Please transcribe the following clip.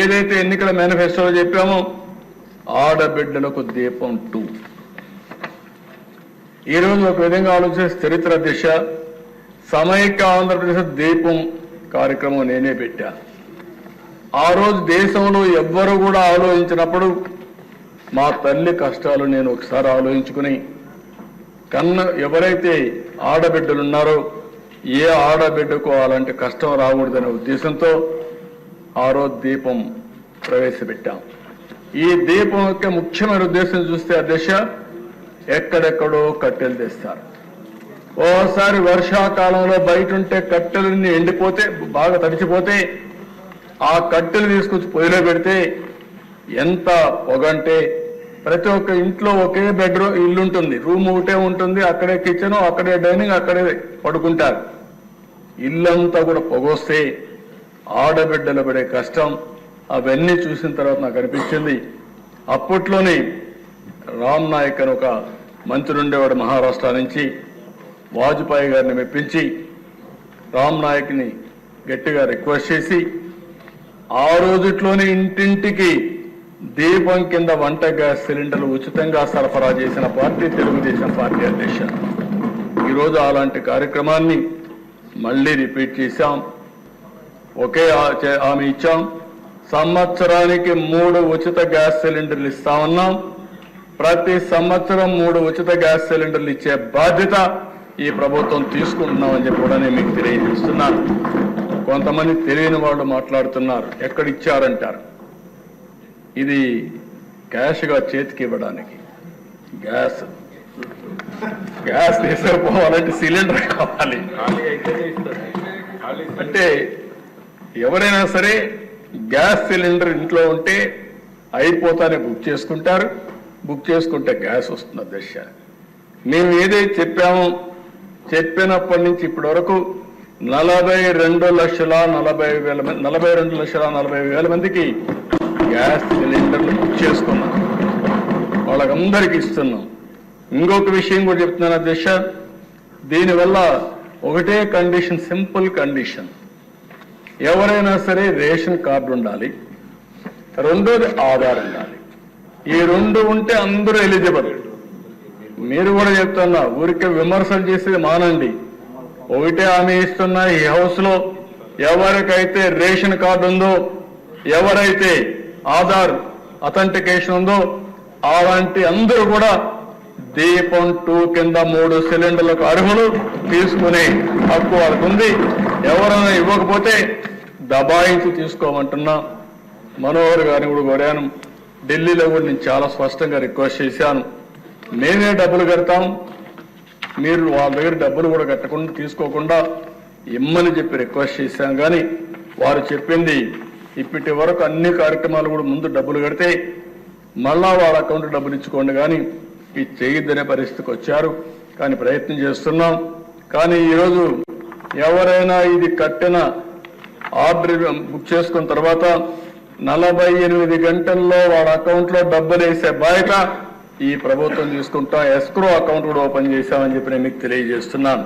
ఏదైతే ఎన్నికల మేనిఫెస్టోలో చెప్పామో ఆడబిడ్డలకు దీపం 2. ఈరోజు ఒక విధంగా ఆలోచిస్తే చరిత్ర దిశ సమైక్య ఆంధ్రప్రదేశ్ దీపం కార్యక్రమం నేనే పెట్టా. ఆ రోజు దేశంలో ఎవ్వరూ కూడా ఆలోచించినప్పుడు మా తల్లి కష్టాలు నేను ఒకసారి ఆలోచించుకుని ఎవరైతే ఆడబిడ్డలు ఉన్నారో ఏ ఆడబిడ్డకు అలాంటి కష్టం రాకూడదనే ఉద్దేశంతో ఆ రోజు దీపం ప్రవేశపెట్టాం. ఈ దీపం యొక్క ముఖ్యమైన ఉద్దేశం చూస్తే అధ్యక్ష ఎక్కడెక్కడో కట్టెలు తెస్తారు. ఓసారి వర్షాకాలంలో బయట ఉంటే కట్టెలన్నీ ఎండిపోతే బాగా తడిచిపోతే ఆ కట్టెలు తీసుకొచ్చి పొయ్యిలో పెడితే ఎంత పొగంటే ప్రతి ఒక్క ఇంట్లో ఒకే బెడ్రూమ్ ఇల్లు ఉంటుంది, రూమ్ ఒకటే ఉంటుంది, అక్కడే కిచెన్, అక్కడే డైనింగ్, అక్కడే పడుకుంటారు. ఇల్లంతా కూడా పొగొస్తే ఆడబిడ్డలు పడే కష్టం అవన్నీ చూసిన తర్వాత నాకు అనిపించింది. అప్పట్లోనే రామ్ నాయక్ అని ఒక మంత్రి ఉండేవాడు మహారాష్ట్ర నుంచి, వాజ్పేయి గారిని మెప్పించి రామ్ నాయక్ని గట్టిగా రిక్వెస్ట్ చేసి ఆ రోజుట్లోనే ఇంటింటికి దీపం కింద వంట గ్యాస్ సిలిండర్లు ఉచితంగా సరఫరా చేసిన పార్టీ తెలుగుదేశం పార్టీ అధ్యక్ష. ఈరోజు అలాంటి కార్యక్రమాన్ని మళ్ళీ రిపీట్ చేశాం. ఒకే హామీ ఇచ్చాం, సంవత్సరానికి 3 ఉచిత గ్యాస్ సిలిండర్లు ఇస్తామన్నాం. ప్రతి సంవత్సరం 3 ఉచిత గ్యాస్ సిలిండర్లు ఇచ్చే బాధ్యత ఈ ప్రభుత్వం తీసుకుంటున్నామని చెప్పి కూడా నేను మీకు తెలియజేస్తున్నాను. కొంతమంది తెలియని వాళ్ళు మాట్లాడుతున్నారు, ఎక్కడిచ్చారంటారు. ఇది క్యాష్గా చేతికి ఇవ్వడానికి, గ్యాస్ తీసుకుపోవాలంటే సిలిండర్ కావాలి. అంటే ఎవరైనా సరే గ్యాస్ సిలిండర్ ఇంట్లో ఉంటే అయిపోతానే బుక్ చేసుకుంటారు, బుక్ చేసుకుంటే గ్యాస్ వస్తుంది అధ్యక్ష. మేము ఏదైతే చెప్పామో చెప్పినప్పటి నుంచి ఇప్పటి వరకు 42,40,000 మందికి గ్యాస్ సిలిండర్లు బుక్ చేసుకున్నాం, వాళ్ళకందరికీ ఇస్తున్నాం. ఇంకొక విషయం కూడా చెప్తున్నాను అధ్యక్ష, దీనివల్ల ఒకటే కండిషన్, సింపుల్ కండిషన్, ఎవరైనా సరే రేషన్ కార్డు ఉండాలి, రెండోది ఆధార్ ఉండాలి. ఈ 2 ఉంటే అందరూ ఎలిజిబుల్. మీరు కూడా చెప్తున్నా, ఊరికే విమర్శలు చేసేది మానండి. ఒకటే హామీ ఇస్తున్నా, ఈ హౌస్ లో ఎవరికైతే రేషన్ కార్డు ఉందో, ఎవరైతే ఆధార్ అథెంటికేషన్ ఉందో అలాంటి అందరూ కూడా దీపం 2 కింద 3 సిలిండర్లకు అర్హులు, తీసుకునే హక్కు వాళ్ళకు ఉంది. ఎవరైనా ఇవ్వకపోతే దబాయించి తీసుకోమంటున్నా. మనోహర్ గారిని కూడా కోరాను, ఢిల్లీలో కూడా నేను చాలా స్పష్టంగా రిక్వెస్ట్ చేశాను, మేమే డబ్బులు కడతాం, మీరు వాళ్ళ దగ్గర డబ్బులు కూడా కట్టకుండా తీసుకోకుండా ఇమ్మని చెప్పి రిక్వెస్ట్ చేశాం. కానీ వారు చెప్పింది ఇప్పటి వరకు అన్ని కార్యక్రమాలు కూడా ముందు డబ్బులు కడితే మళ్ళా వాళ్ళ అకౌంట్ డబ్బులు ఇచ్చుకోండి, కానీ ఇది చేయొద్దనే పరిస్థితికి వచ్చారు. కానీ ప్రయత్నం చేస్తున్నాం. కానీ ఈరోజు ఎవరైనా ఇది కట్టిన ఆర్డర్ బుక్ చేసుకున్న తర్వాత 48 గంటల్లో వాళ్ళ అకౌంట్లో డబ్బులు వేసే బాధ్యత ఈ ప్రభుత్వం తీసుకుంటా. ఎస్క్రో అకౌంట్ కూడా ఓపెన్ చేశామని చెప్పి నేను మీకు తెలియజేస్తున్నాను.